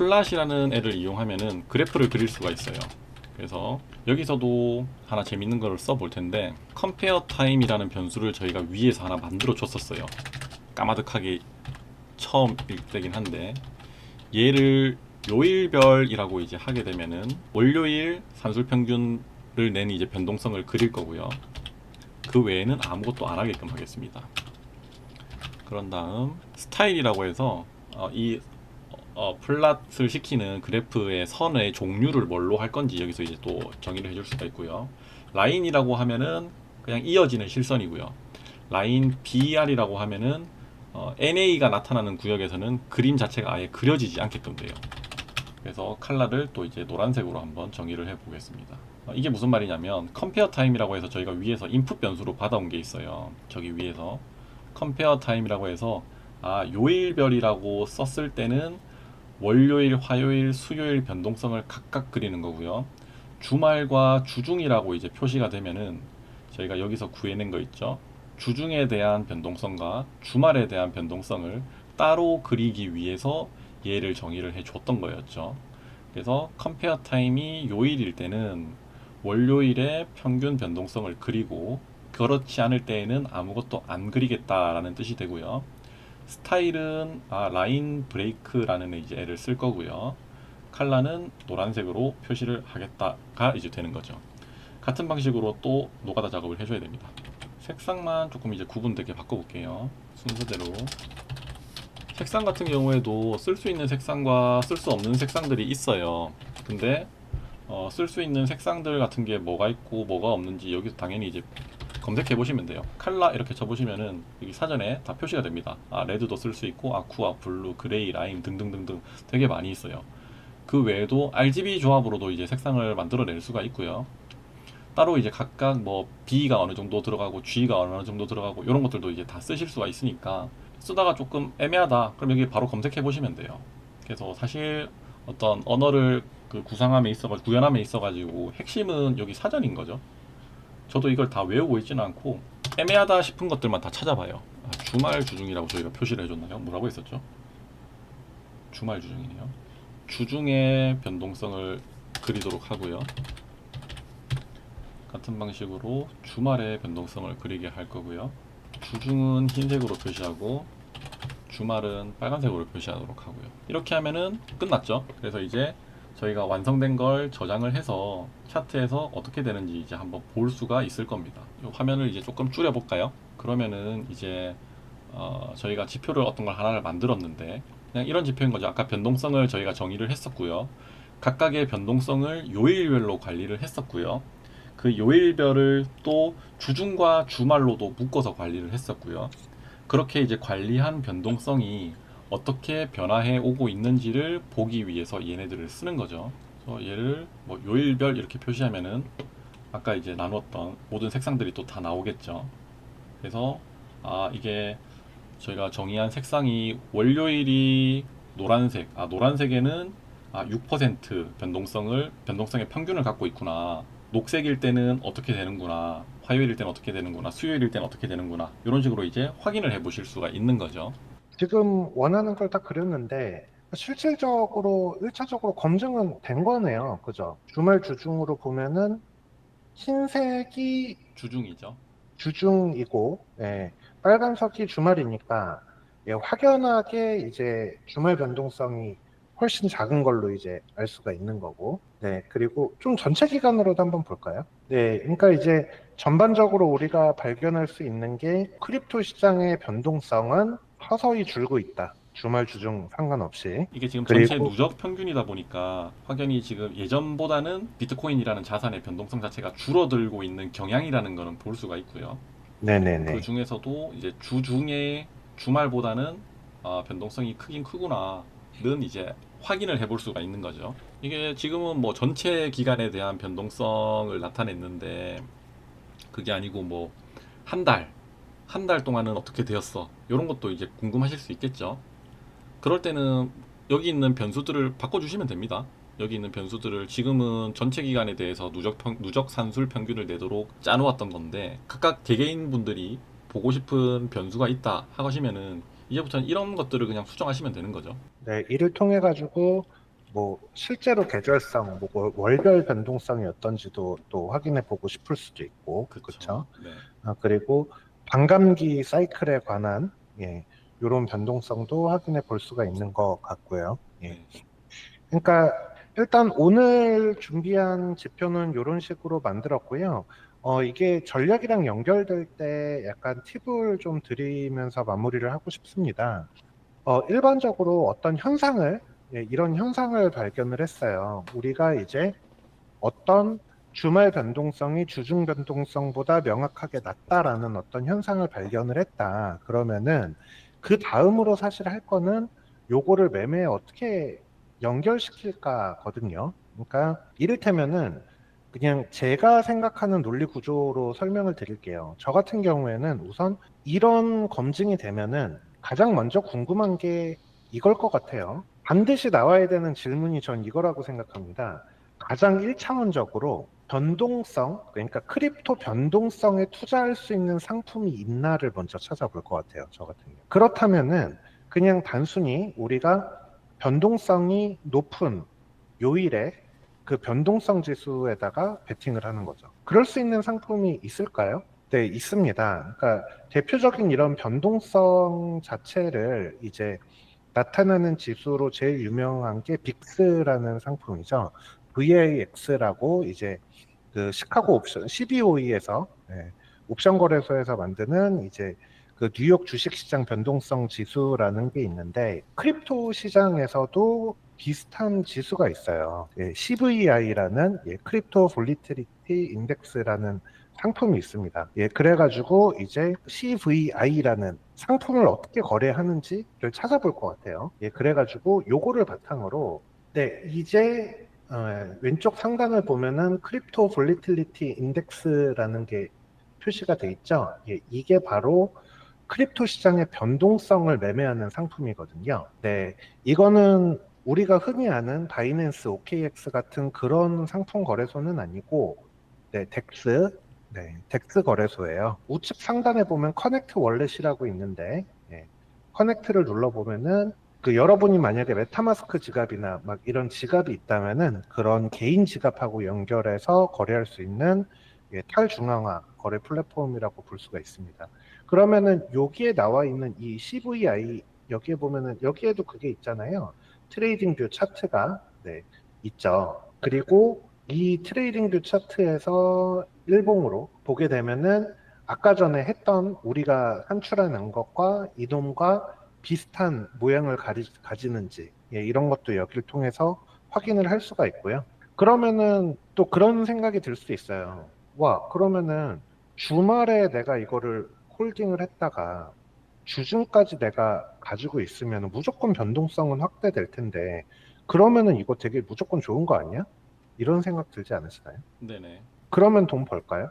플랫이라는 애를 이용하면은 그래프를 그릴 수가 있어요. 그래서 여기서도 하나 재밌는 걸 써볼 텐데 컴페어 타임이라는 변수를 저희가 위에서 하나 만들어 줬었어요. 까마득하게 처음 읽되긴 한데 얘를 요일별이라고 이제 하게 되면은 월요일 산술평균을 낸 이제 변동성을 그릴 거고요. 그 외에는 아무것도 안 하게끔 하겠습니다. 그런 다음 스타일이라고 해서 이 플랫을 시키는 그래프의 선의 종류를 뭘로 할 건지 여기서 이제 또 정의를 해줄 수가 있고요. 라인이라고 하면은 그냥 이어지는 실선이고요. 라인 BR이라고 하면은 NA가 나타나는 구역에서는 그림 자체가 아예 그려지지 않게끔 돼요. 그래서 컬러를 또 이제 노란색으로 한번 정의를 해 보겠습니다. 이게 무슨 말이냐면 컴페어 타임이라고 해서 저희가 위에서 인풋 변수로 받아온 게 있어요. 저기 위에서 컴페어 타임이라고 해서 요일별이라고 썼을 때는 월요일, 화요일, 수요일 변동성을 각각 그리는 거고요. 주말과 주중이라고 이제 표시가 되면은 저희가 여기서 구해낸 거 있죠. 주중에 대한 변동성과 주말에 대한 변동성을 따로 그리기 위해서 얘를 정의를 해 줬던 거였죠. 그래서 컴페어 타임이 요일일 때는 월요일의 평균 변동성을 그리고 그렇지 않을 때에는 아무것도 안 그리겠다라는 뜻이 되고요. 스타일은 라인 브레이크라는 이제 애를 쓸 거고요. 컬러는 노란색으로 표시를 하겠다가 이제 되는 거죠. 같은 방식으로 또 노가다 작업을 해줘야 됩니다. 색상만 조금 이제 구분되게 바꿔볼게요. 순서대로. 색상 같은 경우에도 쓸 수 있는 색상과 쓸 수 없는 색상들이 있어요. 근데 쓸 수 있는 색상들 같은 게 뭐가 있고 뭐가 없는지 여기서 당연히 이제 검색해 보시면 돼요. 컬러 이렇게 쳐보시면은 여기 사전에 다 표시가 됩니다. 레드도 쓸 수 있고 아쿠아, 블루, 그레이, 라임 등등등등 되게 많이 있어요. 그 외에도 RGB 조합으로도 이제 색상을 만들어낼 수가 있고요. 따로 이제 각각 뭐 B가 어느 정도 들어가고 G가 어느 정도 들어가고 이런 것들도 이제 다 쓰실 수가 있으니까 쓰다가 조금 애매하다 그럼 여기 바로 검색해 보시면 돼요. 그래서 사실 어떤 언어를 그 구현함에 있어가지고 핵심은 여기 사전인 거죠. 저도 이걸 다 외우고 있지는 않고 애매하다 싶은 것들만 다 찾아봐요. 주말 주중이라고 저희가 표시를 해줬나요? 뭐라고 했었죠? 주말 주중이네요. 주중의 변동성을 그리도록 하고요. 같은 방식으로 주말의 변동성을 그리게 할 거고요. 주중은 흰색으로 표시하고 주말은 빨간색으로 표시하도록 하고요. 이렇게 하면은 끝났죠. 그래서 이제 저희가 완성된 걸 저장을 해서 차트에서 어떻게 되는지 이제 한번 볼 수가 있을 겁니다. 이 화면을 이제 조금 줄여 볼까요? 그러면은 이제 저희가 지표를 어떤 걸 하나를 만들었는데 그냥 이런 지표인 거죠. 아까 변동성을 저희가 정의를 했었고요. 각각의 변동성을 요일별로 관리를 했었고요. 그 요일별을 또 주중과 주말로도 묶어서 관리를 했었고요. 그렇게 이제 관리한 변동성이 어떻게 변화해 오고 있는지를 보기 위해서 얘네들을 쓰는 거죠. 그래서 얘를 뭐 요일별 이렇게 표시하면은 아까 이제 나눴던 모든 색상들이 또 다 나오겠죠. 그래서 이게 저희가 정의한 색상이 월요일이 노란색, 노란색에는 6% 변동성의 평균을 갖고 있구나. 녹색일 때는 어떻게 되는구나. 화요일일 때는 어떻게 되는구나. 수요일일 때는 어떻게 되는구나. 이런 식으로 이제 확인을 해 보실 수가 있는 거죠. 지금 원하는 걸 다 그렸는데 실질적으로 1차적으로 검증은 된 거네요. 그죠? 주말 주중으로 보면은 흰색이 주중이죠. 주중이고, 예, 빨간색이 주말이니까, 예, 확연하게 이제 주말 변동성이 훨씬 작은 걸로 이제 알 수가 있는 거고, 네, 그리고 좀 전체 기간으로도 한번 볼까요? 네, 그러니까 이제 전반적으로 우리가 발견할 수 있는 게 크립토 시장의 변동성은 서서히 줄고 있다. 주말 주중 상관없이. 이게 지금 전체 그리고, 누적 평균이다 보니까 확연히 지금 예전보다는 비트코인이라는 자산의 변동성 자체가 줄어들고 있는 경향이라는 거는 볼 수가 있고요. 그 네네네. 중에서도 이제 주중에 주말보다는 변동성이 크긴 크구나는 이제 확인을 해볼 수가 있는 거죠. 이게 지금은 뭐 전체 기간에 대한 변동성을 나타냈는데 그게 아니고 뭐 한 달 동안은 어떻게 되었어? 이런 것도 이제 궁금하실 수 있겠죠. 그럴 때는 여기 있는 변수들을 바꿔주시면 됩니다. 여기 있는 변수들을 지금은 전체 기간에 대해서 누적 산술 평균을 내도록 짜놓았던 건데 각각 개개인 분들이 보고 싶은 변수가 있다 하시면은 이제부터는 이런 것들을 그냥 수정하시면 되는 거죠. 네, 이를 통해 가지고 뭐 실제로 계절성, 뭐 월별 변동성이 어떤지도 또 확인해 보고 싶을 수도 있고, 그쵸. 그렇죠? 네. 그리고 반감기 사이클에 관한 이런 변동성도 확인해 볼 수가 있는 것 같고요. 예. 네. 그러니까 일단 오늘 준비한 지표는 이런 식으로 만들었고요. 이게 전략이랑 연결될 때 약간 팁을 좀 드리면서 마무리를 하고 싶습니다. 일반적으로 어떤 현상을, 이런 현상을 발견을 했어요. 우리가 이제 어떤 주말 변동성이 주중 변동성보다 명확하게 낮다라는 어떤 현상을 발견을 했다. 그러면은 그 다음으로 사실 할 거는 요거를 매매에 어떻게 연결시킬까거든요. 그러니까 이를테면은 그냥 제가 생각하는 논리 구조로 설명을 드릴게요. 저 같은 경우에는 우선 이런 검증이 되면은 가장 먼저 궁금한 게 이걸 것 같아요. 반드시 나와야 되는 질문이 전 이거라고 생각합니다. 가장 1차원적으로 변동성, 그러니까 크립토 변동성에 투자할 수 있는 상품이 있나를 먼저 찾아볼 것 같아요. 저 같은 경우. 그렇다면은 그냥 단순히 우리가 변동성이 높은 요일에 그 변동성 지수에다가 베팅을 하는 거죠. 그럴 수 있는 상품이 있을까요? 네, 있습니다. 그러니까 대표적인 이런 변동성 자체를 이제 나타나는 지수로 제일 유명한 게 빅스라는 상품이죠. VAX라고 이제 그 시카고 옵션, CBOE에서 옵션 거래소에서 만드는 이제 그 뉴욕 주식시장 변동성 지수라는 게 있는데 크립토 시장에서도 비슷한 지수가 있어요. CVI라는 크립토 볼리티리티 인덱스라는 상품이 있습니다. 그래가지고 이제 CVI라는 상품을 어떻게 거래하는지를 찾아볼 것 같아요. 그래가지고 요거를 바탕으로 이제 왼쪽 상단을 보면은 크립토 볼리틸리티 인덱스라는 게 표시가 돼 있죠. 이게 바로 크립토 시장의 변동성을 매매하는 상품이거든요. 네, 이거는 우리가 흔히 아는 바이낸스, OKX 같은 그런 상품 거래소는 아니고, 덱스, 덱스 거래소예요. 우측 상단에 보면 커넥트 월렛이라고 있는데, 커넥트를 눌러보면은 그 여러분이 만약에 메타마스크 지갑이나 막 이런 지갑이 있다면은 그런 개인 지갑하고 연결해서 거래할 수 있는 탈중앙화 거래 플랫폼이라고 볼 수가 있습니다. 그러면은 여기에 나와 있는 이 CVI 여기에 보면은 여기에도 그게 있잖아요. 트레이딩 뷰 차트가 있죠. 그리고 이 트레이딩 뷰 차트에서 일봉으로 보게 되면은 아까 전에 했던 우리가 산출해낸 것과 이놈과 비슷한 모양을 가지는지 이런 것도 여기를 통해서 확인을 할 수가 있고요. 그러면은 또 그런 생각이 들 수도 있어요. 와, 그러면은 주말에 내가 이거를 홀딩을 했다가 주중까지 내가 가지고 있으면 무조건 변동성은 확대될 텐데 그러면은 이거 되게 무조건 좋은 거 아니야? 이런 생각 들지 않으시나요? 네네. 그러면 돈 벌까요?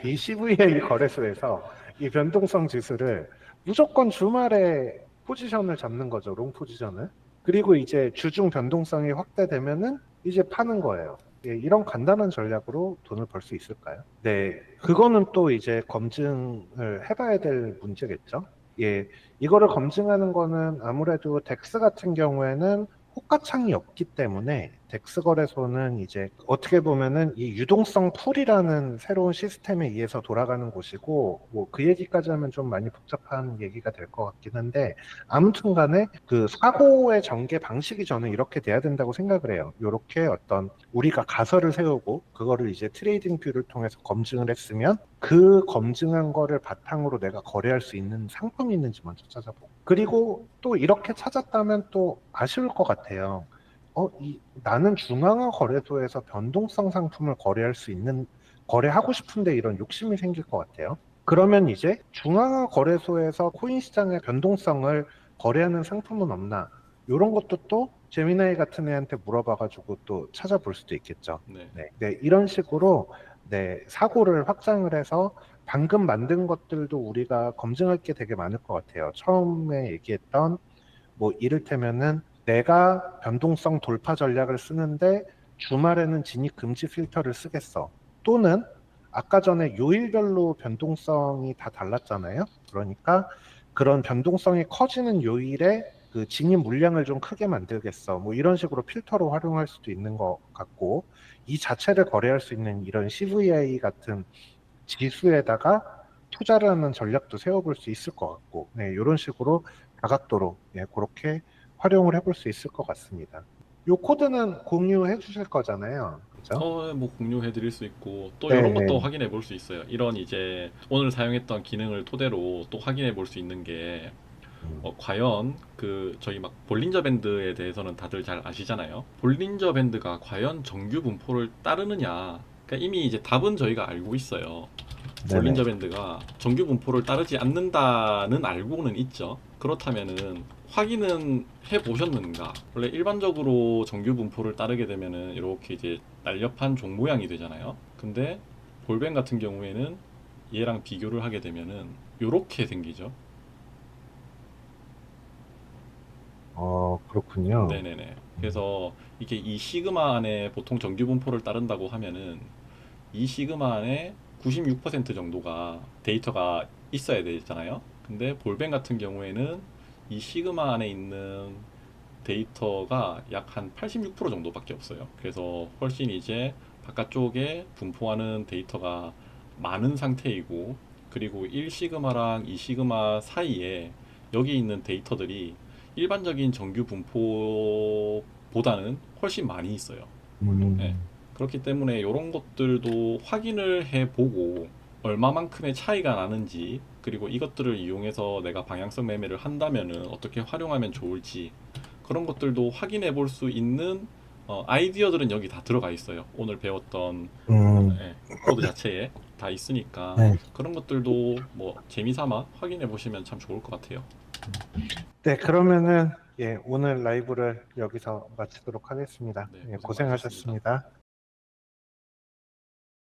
이 CVA 거래소에서 이 변동성 지수를 무조건 주말에 포지션을 잡는 거죠, 롱 포지션을. 그리고 이제 주중 변동성이 확대되면은 이제 파는 거예요. 이런 간단한 전략으로 돈을 벌 수 있을까요? 네, 그거는 또 이제 검증을 해봐야 될 문제겠죠. 이거를 검증하는 거는 아무래도 덱스 같은 경우에는 호가창이 없기 때문에 덱스 거래소는 이제 어떻게 보면은 이 유동성 풀이라는 새로운 시스템에 의해서 돌아가는 곳이고 뭐 그 얘기까지 하면 좀 많이 복잡한 얘기가 될 것 같긴 한데 아무튼 간에 그 사고의 전개 방식이 저는 이렇게 돼야 된다고 생각을 해요. 이렇게 어떤 우리가 가설을 세우고 그거를 이제 트레이딩 뷰를 통해서 검증을 했으면 그 검증한 거를 바탕으로 내가 거래할 수 있는 상품이 있는지 먼저 찾아보고 그리고 또 이렇게 찾았다면 또 아쉬울 것 같아요. 나는 중앙화 거래소에서 변동성 상품을 거래할 수 있는, 거래하고 싶은데 이런 욕심이 생길 것 같아요. 그러면 이제 중앙화 거래소에서 코인 시장의 변동성을 거래하는 상품은 없나? 이런 것도 또 제미나이 같은 애한테 물어봐가지고 또 찾아볼 수도 있겠죠. 네. 이런 식으로 사고를 확장을 해서 방금 만든 것들도 우리가 검증할 게 되게 많을 것 같아요. 처음에 얘기했던 뭐 이를테면은 내가 변동성 돌파 전략을 쓰는데 주말에는 진입 금지 필터를 쓰겠어. 또는 아까 전에 요일별로 변동성이 다 달랐잖아요. 그러니까 그런 변동성이 커지는 요일에 그 진입 물량을 좀 크게 만들겠어. 뭐 이런 식으로 필터로 활용할 수도 있는 것 같고, 이 자체를 거래할 수 있는 이런 CVI 같은 지수에다가 투자를 하는 전략도 세워볼 수 있을 것 같고, 네, 이런 식으로 다각도로 그렇게 활용을 해볼 수 있을 것 같습니다. 요 코드는 공유해 주실 거잖아요. 그죠? 뭐 공유해 드릴 수 있고 또 이런 것도 네. 확인해 볼 수 있어요. 이런 이제 오늘 사용했던 기능을 토대로 또 확인해 볼 수 있는 게 과연 그 저희 막 볼린저 밴드에 대해서는 다들 잘 아시잖아요. 볼린저 밴드가 과연 정규 분포를 따르느냐. 그러니까 이미 이제 답은 저희가 알고 있어요. 볼린저 네네. 밴드가 정규 분포를 따르지 않는다는 알고는 있죠. 그렇다면은 확인은 해 보셨는가? 원래 일반적으로 정규 분포를 따르게 되면은 이렇게 이제 날렵한 종 모양이 되잖아요. 근데 볼뱅 같은 경우에는 얘랑 비교를 하게 되면은 이렇게 생기죠. 그렇군요. 네네네. 그래서 이게 이 시그마 안에 보통 정규 분포를 따른다고 하면은 이 시그마 안에 96% 정도가 데이터가 있어야 되잖아요. 근데 볼뱅 같은 경우에는 이 시그마 안에 있는 데이터가 약 한 86% 정도밖에 없어요. 그래서 훨씬 이제 바깥쪽에 분포하는 데이터가 많은 상태이고, 그리고 1시그마랑 2시그마 사이에 여기 있는 데이터들이 일반적인 정규 분포보다는 훨씬 많이 있어요. 네. 음, 그렇기 때문에 이런 것들도 확인을 해보고 얼마만큼의 차이가 나는지, 그리고 이것들을 이용해서 내가 방향성 매매를 한다면은 어떻게 활용하면 좋을지, 그런 것들도 확인해 볼 수 있는 아이디어들은 여기 다 들어가 있어요. 오늘 배웠던 음, 예, 코드 자체에 다 있으니까 네. 그런 것들도 뭐 재미삼아 확인해 보시면 참 좋을 것 같아요. 네, 그러면은, 오늘 라이브를 여기서 마치도록 하겠습니다. 네, 예, 고생 많으셨습니다. 고생하셨습니다.